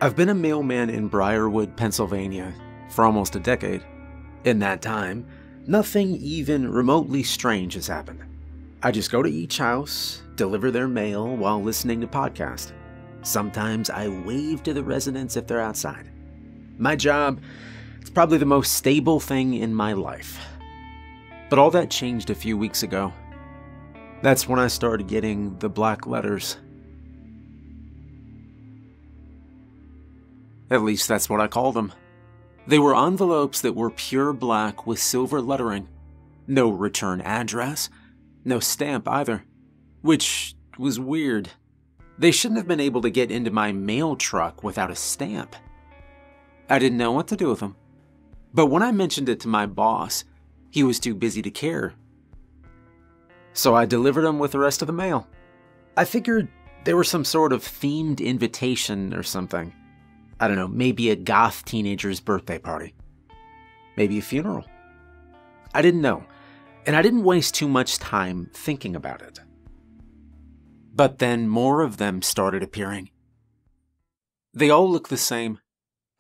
I've been a mailman in Briarwood, Pennsylvania for almost a decade. In that time, nothing even remotely strange has happened. I just go to each house, deliver their mail while listening to podcasts. Sometimes I wave to the residents if they're outside. My job is probably the most stable thing in my life. But all that changed a few weeks ago. That's when I started getting the black letters. At least that's what I call them. They were envelopes that were pure black with silver lettering. No return address, no stamp either. Which was weird. They shouldn't have been able to get into my mail truck without a stamp. I didn't know what to do with them. But when I mentioned it to my boss, he was too busy to care. So I delivered them with the rest of the mail. I figured they were some sort of themed invitation or something. I don't know, maybe a goth teenager's birthday party. Maybe a funeral. I didn't know, and I didn't waste too much time thinking about it. But then more of them started appearing. They all look the same.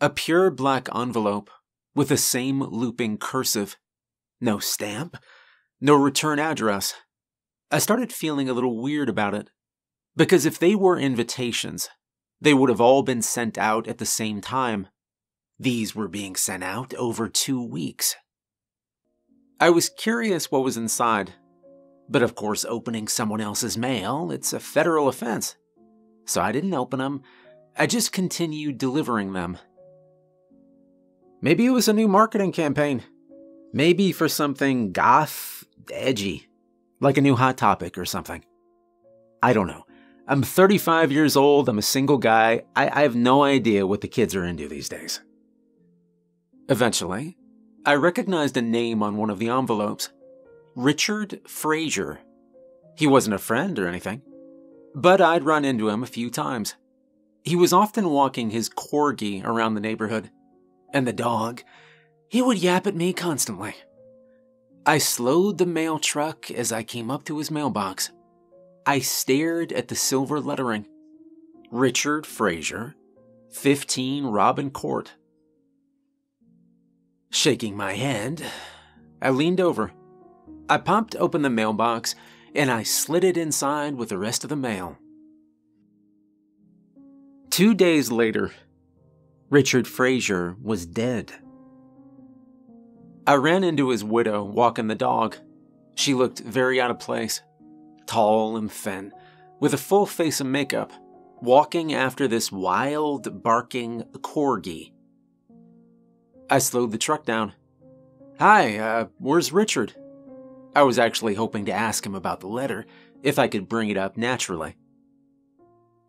A pure black envelope with the same looping cursive. No stamp, no return address. I started feeling a little weird about it, because if they were invitations, they would have all been sent out at the same time. These were being sent out over 2 weeks. I was curious what was inside, but of course opening someone else's mail, it's a federal offense. So I didn't open them, I just continued delivering them. Maybe it was a new marketing campaign. Maybe for something goth, edgy, like a new Hot Topic or something. I don't know. I'm 35 years old, I'm a single guy, I have no idea what the kids are into these days. Eventually, I recognized a name on one of the envelopes. Richard Fraser. He wasn't a friend or anything, but I'd run into him a few times. He was often walking his corgi around the neighborhood, and the dog, he would yap at me constantly. I slowed the mail truck as I came up to his mailbox. I stared at the silver lettering. Richard Fraser, 15 Robin Court. Shaking my head, I leaned over. I popped open the mailbox and I slid it inside with the rest of the mail. 2 days later, Richard Fraser was dead. I ran into his widow walking the dog. She looked very out of place. Tall and thin, with a full face of makeup, walking after this wild, barking corgi. I slowed the truck down. Hi, where's Richard? I was actually hoping to ask him about the letter, if I could bring it up naturally.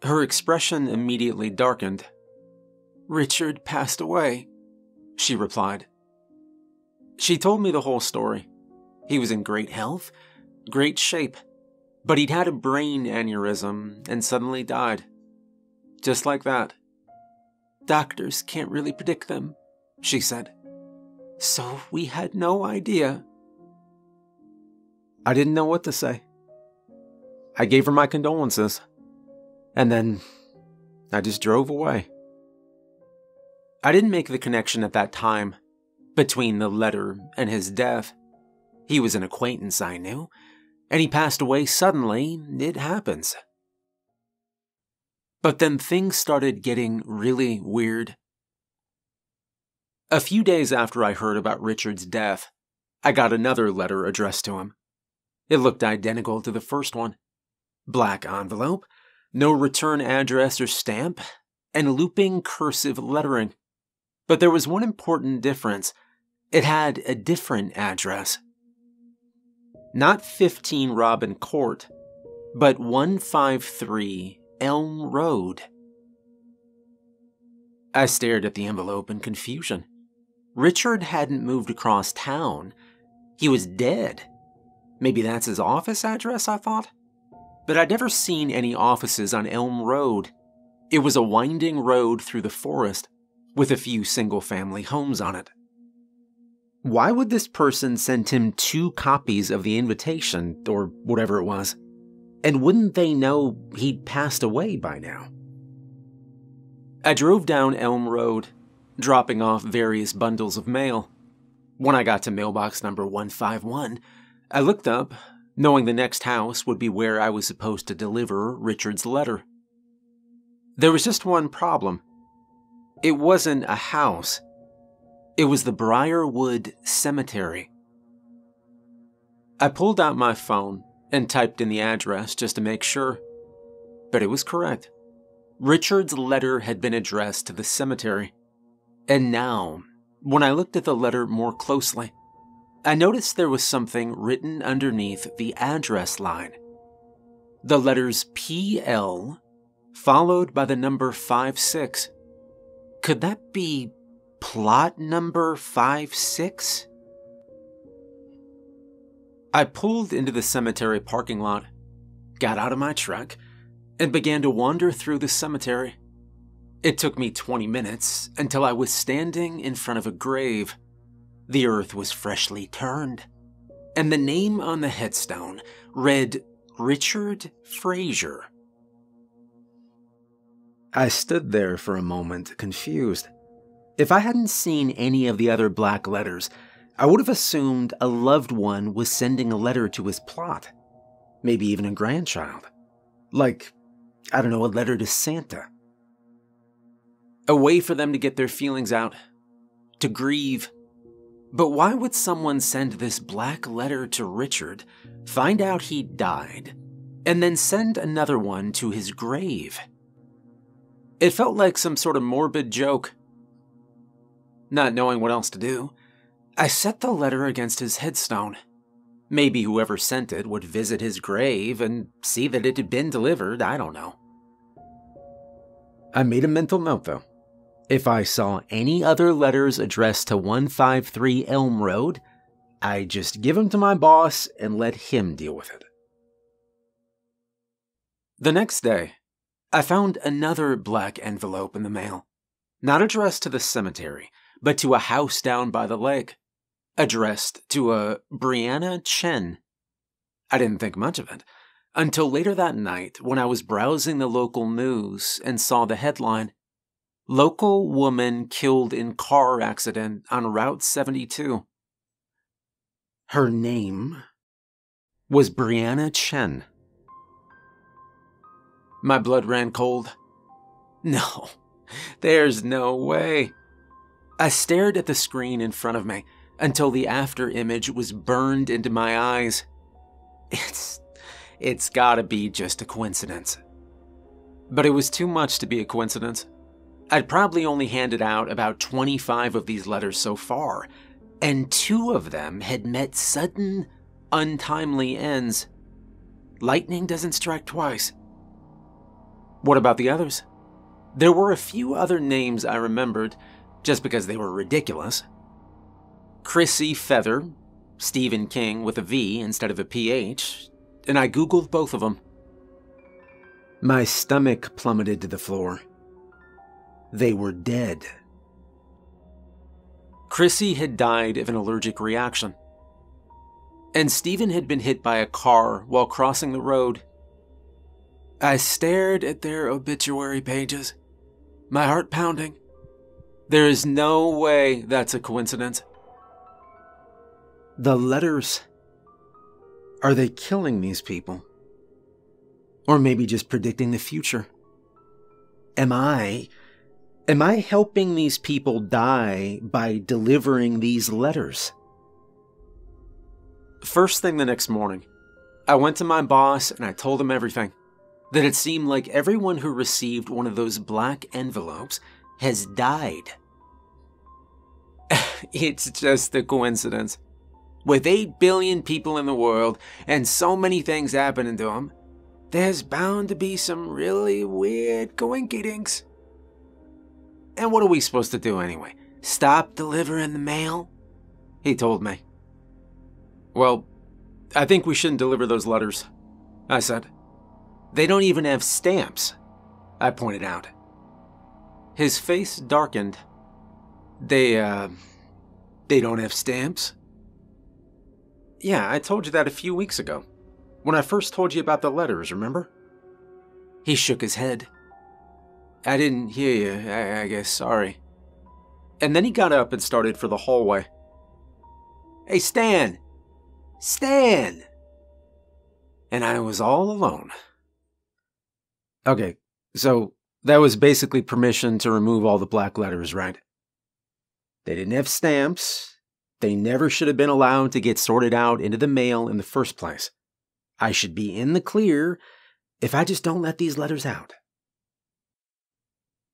Her expression immediately darkened. Richard passed away, she replied. She told me the whole story. He was in great health, great shape. But he'd had a brain aneurysm and suddenly died. Just like that. Doctors can't really predict them, she said. So we had no idea. I didn't know what to say. I gave her my condolences. And then I just drove away. I didn't make the connection at that time between the letter and his death. He was an acquaintance I knew. And he passed away suddenly, it happens. But then things started getting really weird. A few days after I heard about Richard's death, I got another letter addressed to him. It looked identical to the first one. Black envelope, no return address or stamp, and looping cursive lettering. But there was one important difference. It had a different address. Not 15 Robin Court, but 153 Elm Road. I stared at the envelope in confusion. Richard hadn't moved across town. He was dead. Maybe that's his office address, I thought. But I'd never seen any offices on Elm Road. It was a winding road through the forest, with a few single-family homes on it. Why would this person send him 2 copies of the invitation, or whatever it was? And wouldn't they know he'd passed away by now? I drove down Elm Road, dropping off various bundles of mail. When I got to mailbox number 151, I looked up, knowing the next house would be where I was supposed to deliver Richard's letter. There was just one problem. It wasn't a house. It was the Briarwood Cemetery. I pulled out my phone and typed in the address just to make sure, but it was correct. Richard's letter had been addressed to the cemetery, and now, when I looked at the letter more closely, I noticed there was something written underneath the address line. The letters PL, followed by the number 56. Could that be plot number 56? I pulled into the cemetery parking lot, got out of my truck, and began to wander through the cemetery. It took me 20 minutes until I was standing in front of a grave. The earth was freshly turned, and the name on the headstone read Richard Fraser. I stood there for a moment, confused. If I hadn't seen any of the other black letters, I would have assumed a loved one was sending a letter to his plot. Maybe even a grandchild. Like, I don't know, a letter to Santa. A way for them to get their feelings out. To grieve. But why would someone send this black letter to Richard, find out he died, and then send another one to his grave? It felt like some sort of morbid joke. Not knowing what else to do, I set the letter against his headstone. Maybe whoever sent it would visit his grave and see that it had been delivered, I don't know. I made a mental note, though. If I saw any other letters addressed to 153 Elm Road, I'd just give them to my boss and let him deal with it. The next day, I found another black envelope in the mail. Not addressed to the cemetery, but to a house down by the lake. Addressed to a Brianna Chen. I didn't think much of it, until later that night when I was browsing the local news and saw the headline, Local Woman Killed in Car Accident on Route 72. Her name was Brianna Chen. My blood ran cold. No, there's no way. I stared at the screen in front of me until the after image was burned into my eyes. It's gotta be just a coincidence. But it was too much to be a coincidence. I'd probably only handed out about 25 of these letters so far, and 2 of them had met sudden, untimely ends. Lightning doesn't strike twice. What about the others? There were a few other names I remembered, just because they were ridiculous. Chrissy Feather, Stephen King with a V instead of a PH, and I googled both of them. My stomach plummeted to the floor. They were dead. Chrissy had died of an allergic reaction, and Stephen had been hit by a car while crossing the road. I stared at their obituary pages, my heart pounding. There is no way that's a coincidence. The letters. Are they killing these people? Or maybe just predicting the future? Am I helping these people die by delivering these letters? First thing the next morning, I went to my boss and I told him everything. That it seemed like everyone who received one of those black envelopes has died. It's just a coincidence. With 8 billion people in the world and so many things happening to them, there's bound to be some really weird coinkydinks. And what are we supposed to do anyway? Stop delivering the mail? He told me. Well, I think we shouldn't deliver those letters, I said. They don't even have stamps, I pointed out. His face darkened. They don't have stamps? Yeah, I told you that a few weeks ago, when I first told you about the letters, remember? He shook his head. I didn't hear you, I guess, sorry. And then he got up and started for the hallway. Hey, Stan! Stan! And I was all alone. Okay, so that was basically permission to remove all the black letters, right? They didn't have stamps. They never should have been allowed to get sorted out into the mail in the first place. I should be in the clear if I just don't let these letters out.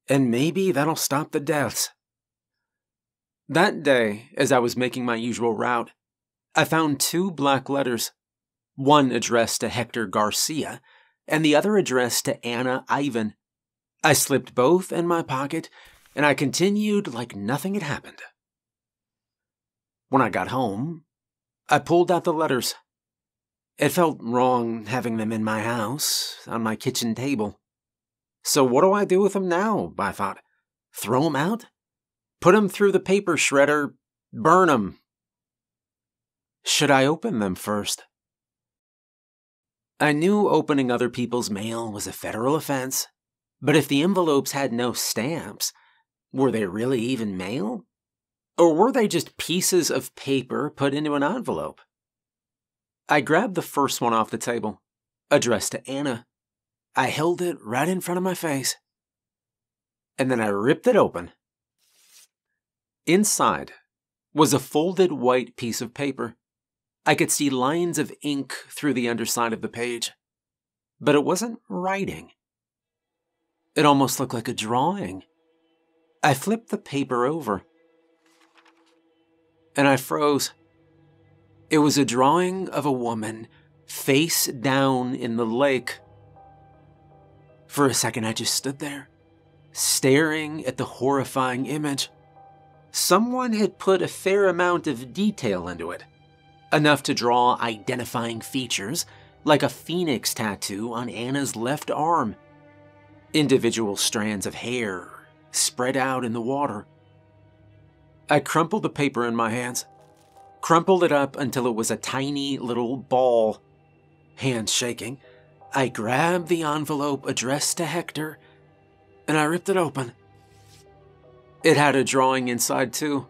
And maybe that'll stop the deaths. That day, as I was making my usual route, I found 2 black letters, one addressed to Hector Garcia, and the other addressed to Anna Ivan. I slipped both in my pocket, and I continued like nothing had happened. When I got home, I pulled out the letters. It felt wrong having them in my house, on my kitchen table. So what do I do with them now, I thought. Throw them out? Put them through the paper shredder? Burn them? Should I open them first? I knew opening other people's mail was a federal offense, but if the envelopes had no stamps, were they really even mail? Or were they just pieces of paper put into an envelope? I grabbed the first one off the table, addressed to Anna. I held it right in front of my face. And then I ripped it open. Inside was a folded white piece of paper. I could see lines of ink through the underside of the page. But it wasn't writing. It almost looked like a drawing. I flipped the paper over. And I froze. It was a drawing of a woman face down in the lake. For a second, I just stood there, staring at the horrifying image. Someone had put a fair amount of detail into it, enough to draw identifying features, like a phoenix tattoo on Anna's left arm. Individual strands of hair spread out in the water. I crumpled the paper in my hands, crumpled it up until it was a tiny little ball. Hands shaking, I grabbed the envelope addressed to Hector, and I ripped it open. It had a drawing inside too.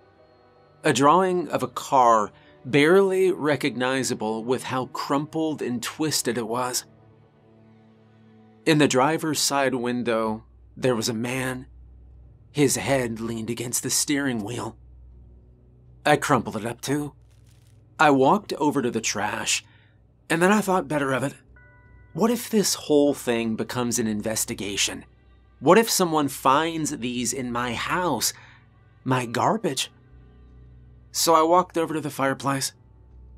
A drawing of a car, barely recognizable with how crumpled and twisted it was. In the driver's side window, there was a man. His head leaned against the steering wheel. I crumpled it up too. I walked over to the trash, and then I thought better of it. What if this whole thing becomes an investigation? What if someone finds these in my house? My garbage? So I walked over to the fireplace.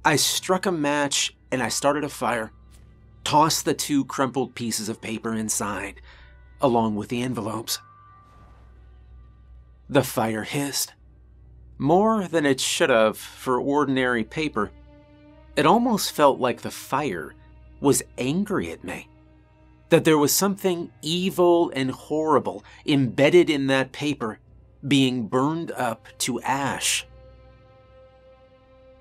I struck a match and I started a fire. Tossed the 2 crumpled pieces of paper inside, along with the envelopes. The fire hissed. More than it should have for ordinary paper. It almost felt like the fire was angry at me. That there was something evil and horrible embedded in that paper, being burned up to ash.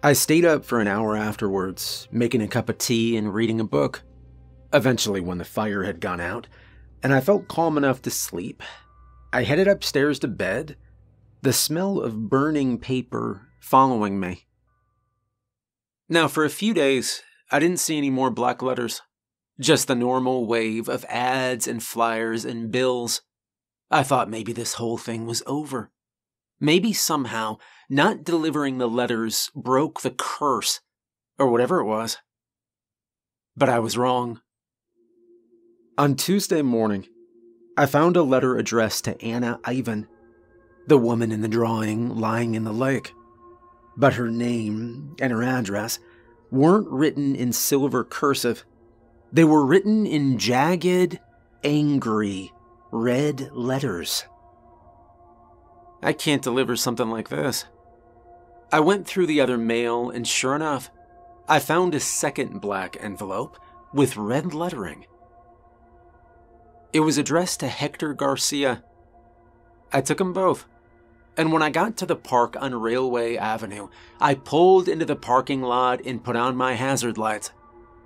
I stayed up for an hour afterwards, making a cup of tea and reading a book. Eventually, when the fire had gone out, and I felt calm enough to sleep, I headed upstairs to bed, the smell of burning paper following me. Now, for a few days, I didn't see any more black letters. Just the normal wave of ads and flyers and bills. I thought maybe this whole thing was over. Maybe somehow not delivering the letters broke the curse, or whatever it was. But I was wrong. On Tuesday morning, I found a letter addressed to Anna Ivan, the woman in the drawing lying in the lake. But her name and her address weren't written in silver cursive. They were written in jagged, angry, red letters. I can't deliver something like this. I went through the other mail, and sure enough, I found a second black envelope with red lettering. It was addressed to Hector Garcia. I took them both, and when I got to the park on Railway Avenue, I pulled into the parking lot and put on my hazard lights.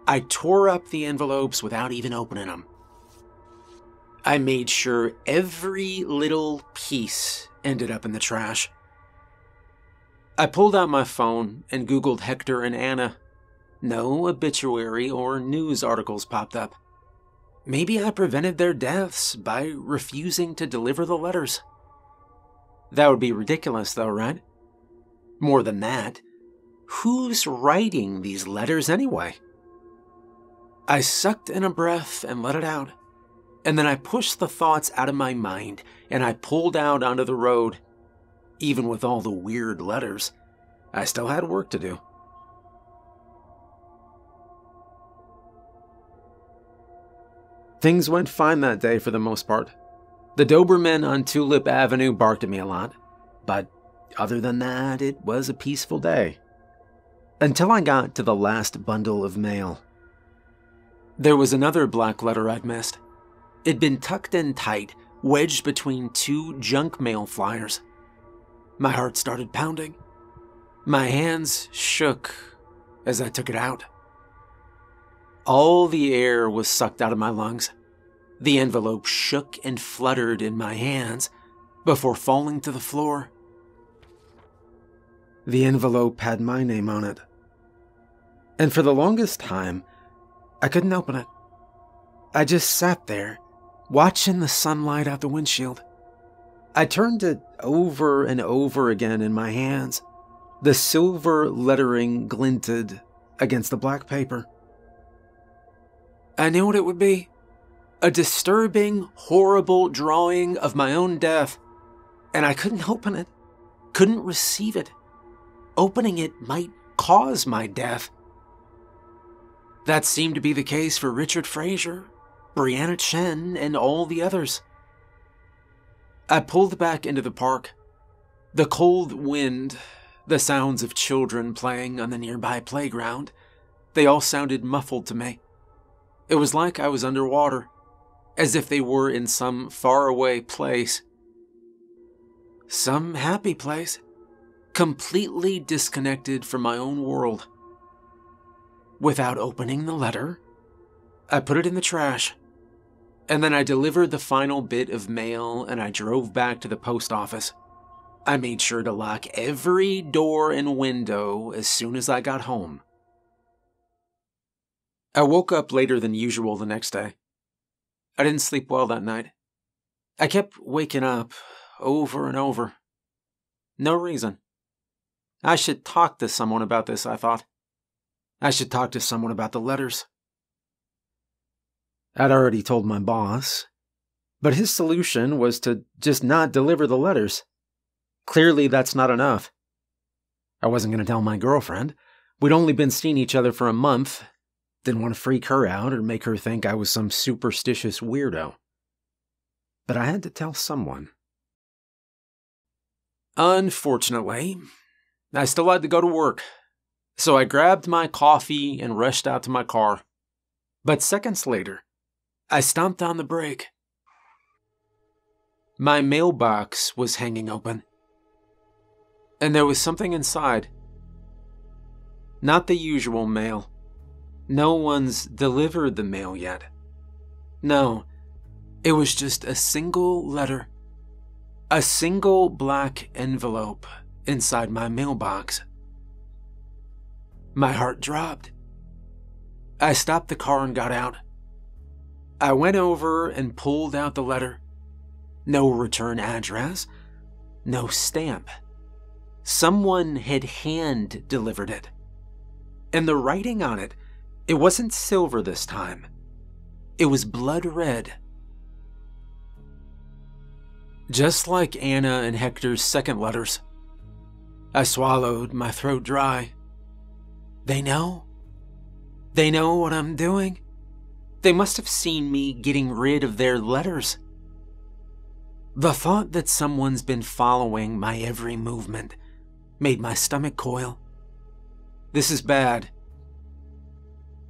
I tore up the envelopes without even opening them. I made sure every little piece ended up in the trash. I pulled out my phone and Googled Hector and Anna. No obituary or news articles popped up. Maybe I prevented their deaths by refusing to deliver the letters. That would be ridiculous though, right? More than that, who's writing these letters anyway? I sucked in a breath and let it out. And then I pushed the thoughts out of my mind and I pulled out onto the road. Even with all the weird letters, I still had work to do. Things went fine that day for the most part. The Doberman on Tulip Avenue barked at me a lot, but other than that, it was a peaceful day. Until I got to the last bundle of mail. There was another black letter I'd missed. It'd been tucked in tight, wedged between two junk mail flyers. My heart started pounding. My hands shook as I took it out. All the air was sucked out of my lungs. The envelope shook and fluttered in my hands before falling to the floor. The envelope had my name on it. And for the longest time, I couldn't open it. I just sat there, watching the sunlight out the windshield. I turned it over and over again in my hands. The silver lettering glinted against the black paper. I knew what it would be. A disturbing, horrible drawing of my own death. And I couldn't open it. Couldn't receive it. Opening it might cause my death. That seemed to be the case for Richard Fraser, Brianna Chen, and all the others. I pulled back into the park. The cold wind, the sounds of children playing on the nearby playground, they all sounded muffled to me. It was like I was underwater, as if they were in some faraway place. Some happy place, completely disconnected from my own world. Without opening the letter, I put it in the trash, and then I delivered the final bit of mail and I drove back to the post office. I made sure to lock every door and window as soon as I got home. I woke up later than usual the next day. I didn't sleep well that night. I kept waking up over and over. No reason. I should talk to someone about this, I thought. I should talk to someone about the letters. I'd already told my boss, but his solution was to just not deliver the letters. Clearly, that's not enough. I wasn't going to tell my girlfriend. We'd only been seeing each other for a month. Didn't want to freak her out or make her think I was some superstitious weirdo. But I had to tell someone. Unfortunately, I still had to go to work. So I grabbed my coffee and rushed out to my car. But seconds later, I stomped on the brake. My mailbox was hanging open. And there was something inside. Not the usual mail. No one's delivered the mail yet. No, it was just a single letter. A single black envelope inside my mailbox. My heart dropped. I stopped the car and got out. I went over and pulled out the letter. No return address. No stamp. Someone had hand-delivered it. And the writing on it, it wasn't silver this time. It was blood red. Just like Anna and Hector's second letters. I swallowed, my throat dry. They know? They know what I'm doing? They must have seen me getting rid of their letters. The thought that someone's been following my every movement made my stomach coil. This is bad.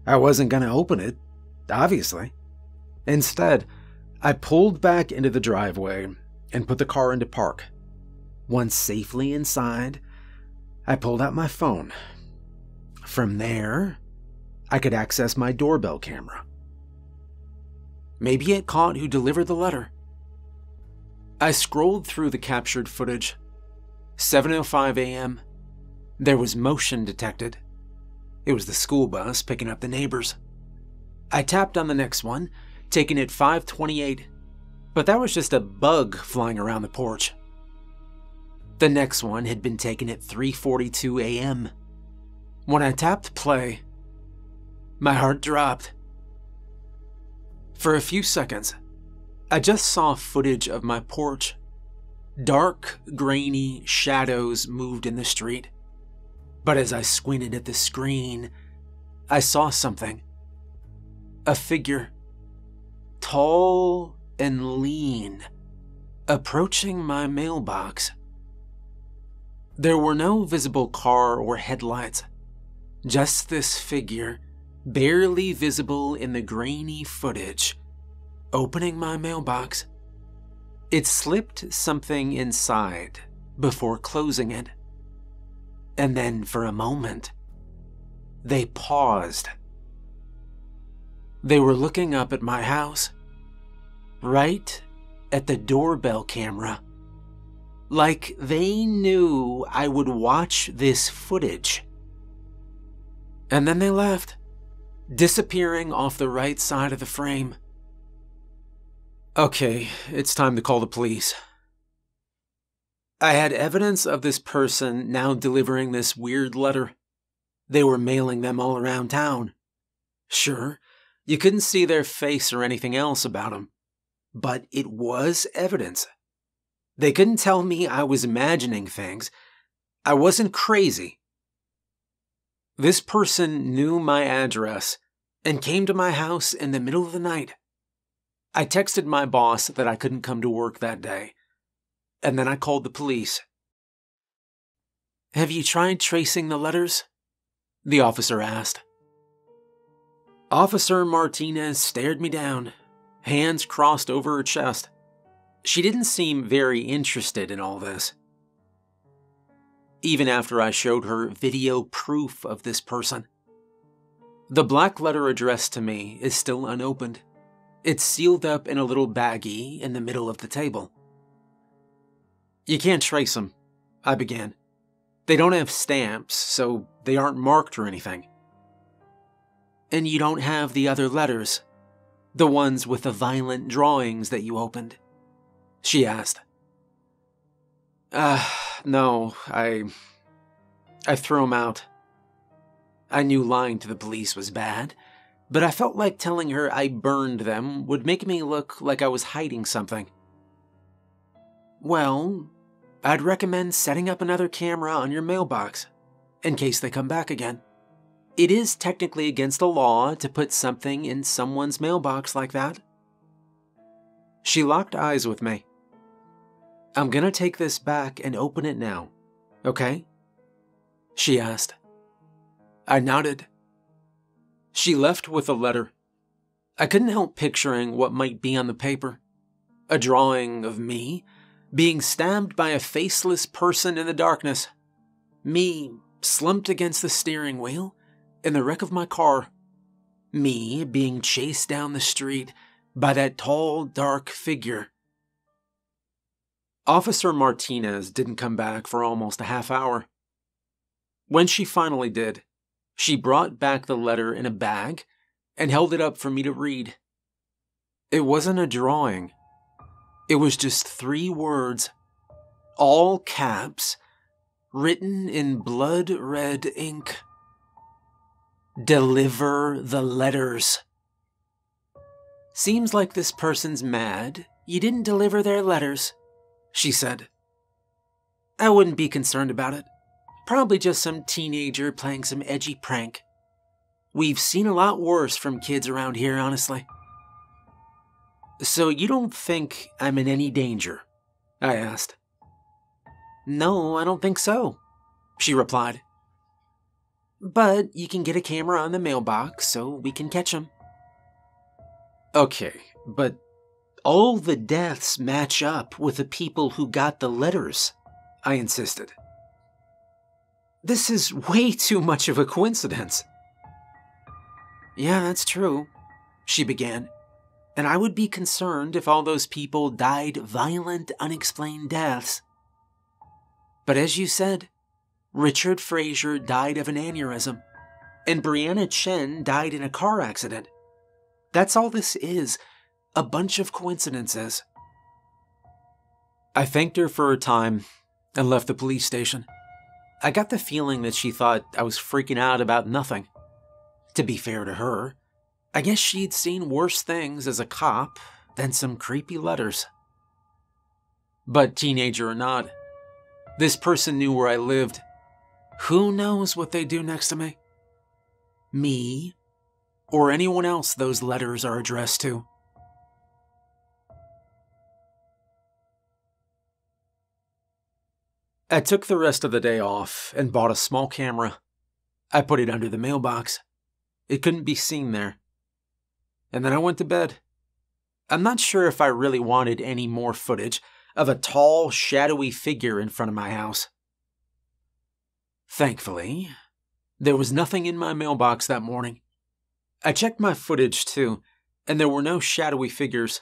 I wasn't going to open it, obviously. Instead, I pulled back into the driveway and put the car into park. Once safely inside, I pulled out my phone. From there, I could access my doorbell camera. Maybe it caught who delivered the letter. I scrolled through the captured footage. 7:05 a.m. There was motion detected. It was the school bus picking up the neighbors. I tapped on the next one, taken at 5:28, but that was just a bug flying around the porch. The next one had been taken at 3:42 a.m. When I tapped play, my heart dropped. For a few seconds, I just saw footage of my porch. Dark, grainy shadows moved in the street. But as I squinted at the screen, I saw something. A figure, tall and lean, approaching my mailbox. There were no visible car or headlights, just this figure, barely visible in the grainy footage, opening my mailbox. It slipped something inside before closing it. And then for a moment, they paused. They were looking up at my house, right at the doorbell camera, like they knew I would watch this footage. And then they left, disappearing off the right side of the frame. Okay, it's time to call the police. I had evidence of this person now delivering this weird letter. They were mailing them all around town. Sure, you couldn't see their face or anything else about them, but it was evidence. They couldn't tell me I was imagining things. I wasn't crazy. This person knew my address and came to my house in the middle of the night. I texted my boss that I couldn't come to work that day, and then I called the police. "Have you tried tracing the letters?" the officer asked. Officer Martinez stared me down, hands crossed over her chest. She didn't seem very interested in all this. Even after I showed her video proof of this person. The black letter addressed to me is still unopened. It's sealed up in a little baggie in the middle of the table. "You can't trace them," I began. "They don't have stamps, so they aren't marked or anything." "And you don't have the other letters? The ones with the violent drawings that you opened?" she asked. No, I threw them out. I knew lying to the police was bad, but I felt like telling her I burned them would make me look like I was hiding something. "Well, I'd recommend setting up another camera on your mailbox, in case they come back again. It is technically against the law to put something in someone's mailbox like that." She locked eyes with me. "I'm gonna take this back and open it now, okay?" she asked. I nodded. She left with a letter. I couldn't help picturing what might be on the paper. A drawing of me being stabbed by a faceless person in the darkness. Me slumped against the steering wheel in the wreck of my car. Me being chased down the street by that tall, dark figure. Officer Martinez didn't come back for almost a half hour. When she finally did, she brought back the letter in a bag and held it up for me to read. It wasn't a drawing. It was just 3 words, all caps, written in blood-red ink. "Deliver the letters." "Seems like this person's mad you didn't deliver their letters," she said. "I wouldn't be concerned about it. Probably just some teenager playing some edgy prank. We've seen a lot worse from kids around here, honestly." "So you don't think I'm in any danger?" I asked. "No, I don't think so," she replied. "But you can get a camera on the mailbox so we can catch them." "Okay, but all the deaths match up with the people who got the letters," I insisted. "This is way too much of a coincidence." "Yeah, that's true," she began. and I would be concerned if all those people died violent, unexplained deaths. But as you said, Richard Fraser died of an aneurysm, and Brianna Chen died in a car accident. That's all this is, a bunch of coincidences. I thanked her for her time and left the police station. I got the feeling that she thought I was freaking out about nothing. To be fair to her, I guess she'd seen worse things as a cop than some creepy letters. But teenager or not, this person knew where I lived. Who knows what they'd do next to me? Me, or anyone else those letters are addressed to. I took the rest of the day off and bought a small camera. I put it under the mailbox. It couldn't be seen there. And then I went to bed. I'm not sure if I really wanted any more footage of a tall, shadowy figure in front of my house. Thankfully, there was nothing in my mailbox that morning. I checked my footage too, and there were no shadowy figures.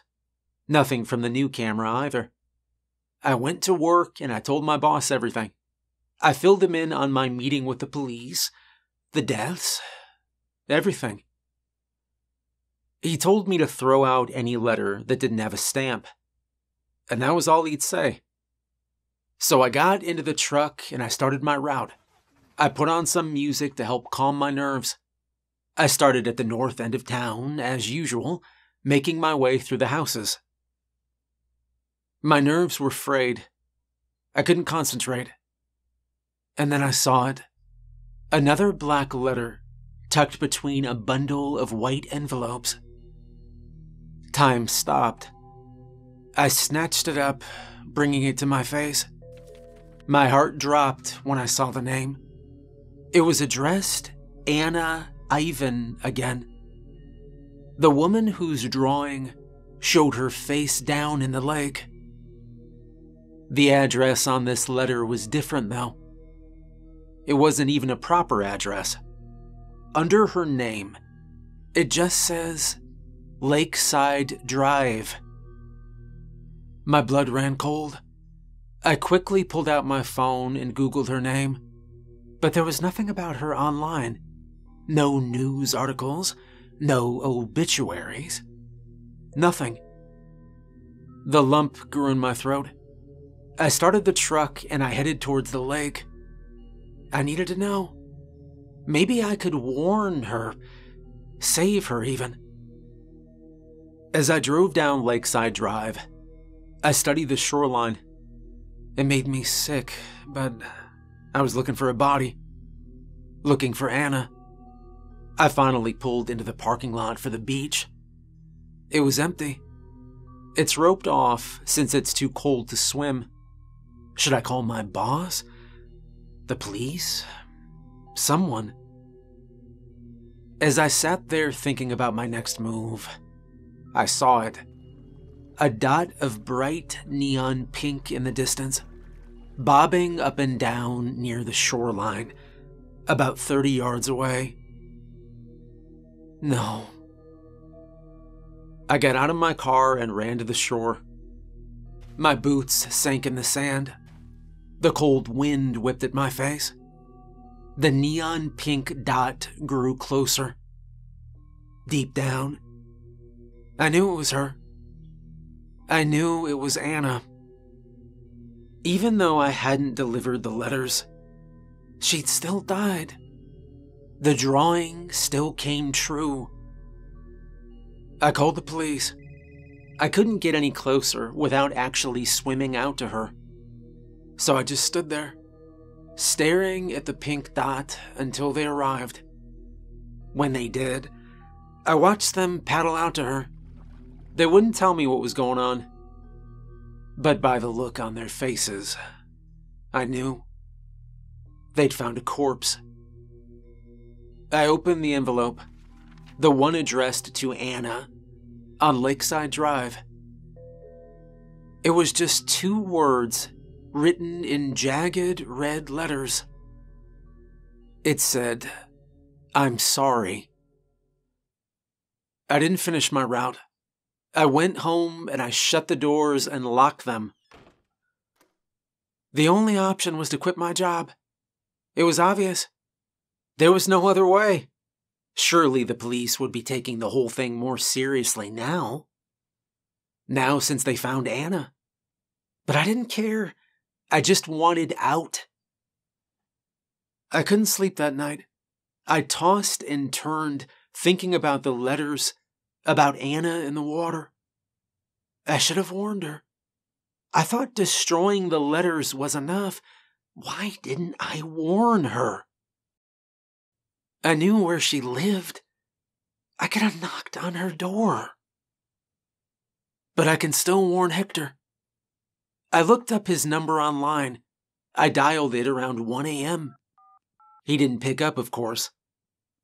Nothing from the new camera either. I went to work and I told my boss everything. I filled him in on my meeting with the police, the deaths, everything. He told me to throw out any letter that didn't have a stamp. And that was all he'd say. So I got into the truck and I started my route. I put on some music to help calm my nerves. I started at the north end of town, as usual, making my way through the houses. My nerves were frayed. I couldn't concentrate. And then I saw it. Another black letter tucked between a bundle of white envelopes. Time stopped. I snatched it up, bringing it to my face. My heart dropped when I saw the name. It was addressed Anna Ivan again. The woman whose drawing showed her face down in the lake. The address on this letter was different, though. It wasn't even a proper address. Under her name, it just says Lakeside Drive. My blood ran cold. I quickly pulled out my phone and Googled her name, but there was nothing about her online. No news articles, no obituaries, nothing. The lump grew in my throat. I started the truck and I headed towards the lake. I needed to know. Maybe I could warn her, save her even. As I drove down Lakeside Drive, I studied the shoreline. It made me sick, but I was looking for a body. Looking for Anna. I finally pulled into the parking lot for the beach. It was empty. It's roped off since it's too cold to swim. Should I call my boss? The police? Someone? As I sat there thinking about my next move, I saw it. A dot of bright neon pink in the distance, bobbing up and down near the shoreline, about 30 yards away. No. I got out of my car and ran to the shore. My boots sank in the sand. The cold wind whipped at my face. The neon pink dot grew closer. Deep down, I knew it was her. I knew it was Anna. Even though I hadn't delivered the letters, she'd still died. The drawing still came true. I called the police. I couldn't get any closer without actually swimming out to her. So I just stood there, staring at the pink dot until they arrived. When they did, I watched them paddle out to her. They wouldn't tell me what was going on, but by the look on their faces, I knew. They'd found a corpse. I opened the envelope, the one addressed to Anna, on Lakeside Drive. It was just 2 words written in jagged red letters. It said, "I'm sorry." I didn't finish my route. I went home and I shut the doors and locked them. The only option was to quit my job. It was obvious. There was no other way. Surely the police would be taking the whole thing more seriously now. Now since they found Anna. But I didn't care. I just wanted out. I couldn't sleep that night. I tossed and turned, thinking about the letters, about Anna in the water. I should have warned her. I thought destroying the letters was enough. Why didn't I warn her? I knew where she lived. I could have knocked on her door. But I can still warn Hector. I looked up his number online. I dialed it around 1 a.m. He didn't pick up, of course,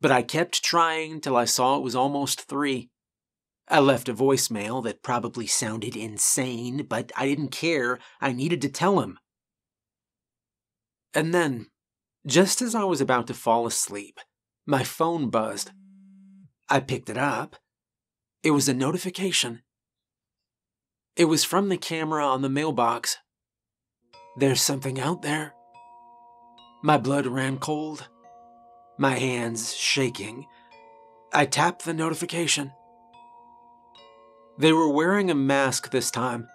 but I kept trying till I saw it was almost 3. I left a voicemail that probably sounded insane, but I didn't care. I needed to tell him. And then, just as I was about to fall asleep, my phone buzzed. I picked it up. It was a notification. It was from the camera on the mailbox. There's something out there. My blood ran cold. My hands shaking. I tapped the notification. They were wearing a mask this time.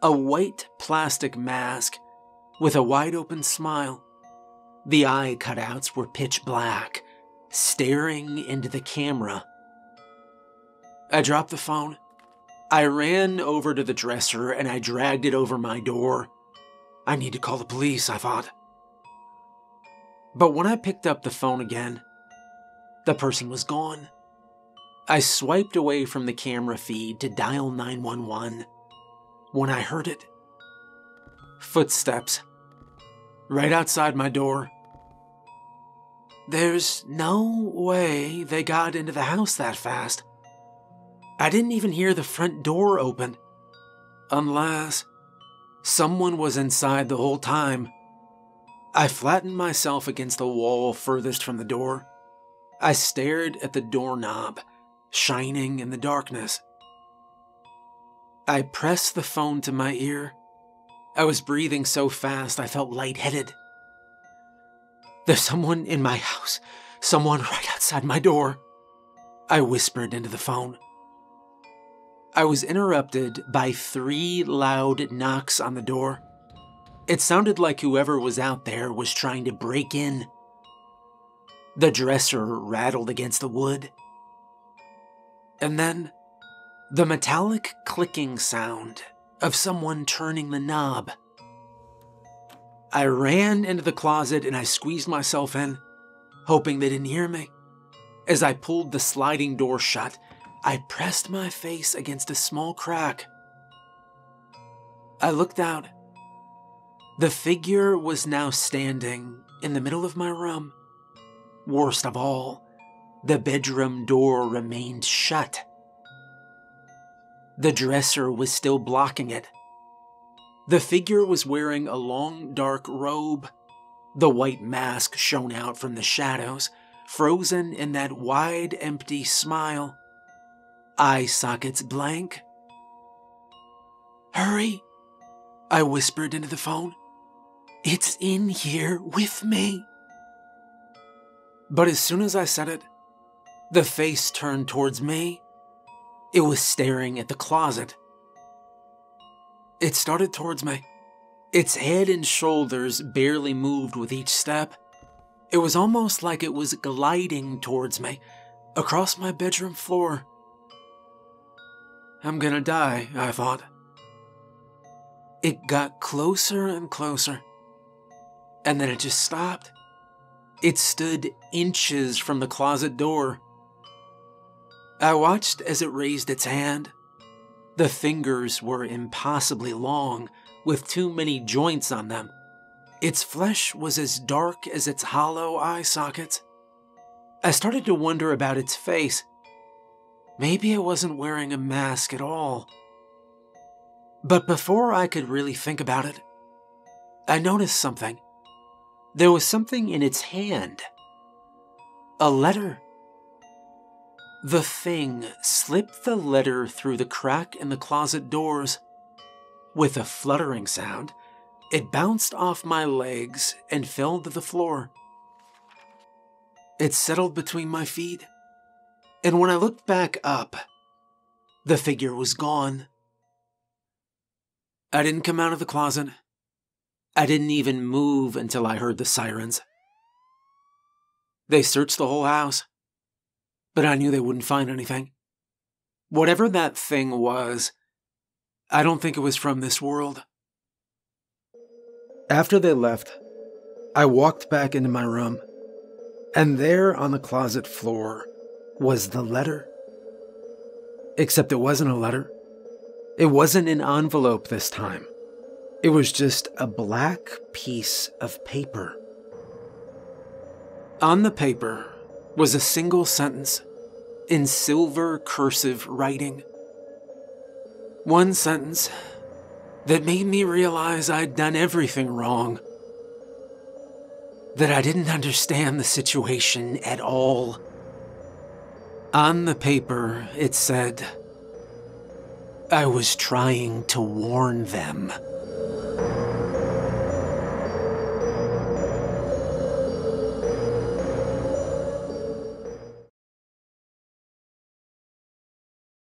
A white plastic mask with a wide open smile. The eye cutouts were pitch black, staring into the camera. I dropped the phone. I ran over to the dresser and I dragged it over my door. I need to call the police, I thought. But when I picked up the phone again, the person was gone. I swiped away from the camera feed to dial 911 when I heard it. Footsteps. Right outside my door. There's no way they got into the house that fast. I didn't even hear the front door open. Unless someone was inside the whole time. I flattened myself against the wall furthest from the door. I stared at the doorknob, shining in the darkness. I pressed the phone to my ear. I was breathing so fast I felt lightheaded. There's someone in my house. Someone right outside my door. I whispered into the phone. I was interrupted by 3 loud knocks on the door. It sounded like whoever was out there was trying to break in. The dresser rattled against the wood. And then, the metallic clicking sound of someone turning the knob. I ran into the closet and I squeezed myself in, hoping they didn't hear me. As I pulled the sliding door shut, I pressed my face against a small crack. I looked out. The figure was now standing in the middle of my room. Worst of all, the bedroom door remained shut. The dresser was still blocking it. The figure was wearing a long, dark robe. The white mask shone out from the shadows, frozen in that wide, empty smile. Eye sockets blank. "Hurry," I whispered into the phone. "It's in here with me." But as soon as I said it, the face turned towards me. It was staring at the closet. It started towards me. Its head and shoulders barely moved with each step. It was almost like it was gliding towards me, across my bedroom floor. I'm gonna die, I thought. It got closer and closer, and then it just stopped. It stood inches from the closet door. I watched as it raised its hand. The fingers were impossibly long, with too many joints on them. Its flesh was as dark as its hollow eye sockets. I started to wonder about its face. Maybe it wasn't wearing a mask at all. But before I could really think about it, I noticed something. There was something in its hand. A letter. The thing slipped the letter through the crack in the closet doors. With a fluttering sound, it bounced off my legs and fell to the floor. It settled between my feet, and when I looked back up, the figure was gone. I didn't come out of the closet. I didn't even move until I heard the sirens. They searched the whole house, but I knew they wouldn't find anything. Whatever that thing was, I don't think it was from this world. After they left, I walked back into my room, and there on the closet floor was the letter. Except it wasn't a letter. It wasn't an envelope this time. It was just a black piece of paper. On the paper was a single sentence in silver cursive writing. One sentence that made me realize I'd done everything wrong. That I didn't understand the situation at all. On the paper, it said, "I was trying to warn them."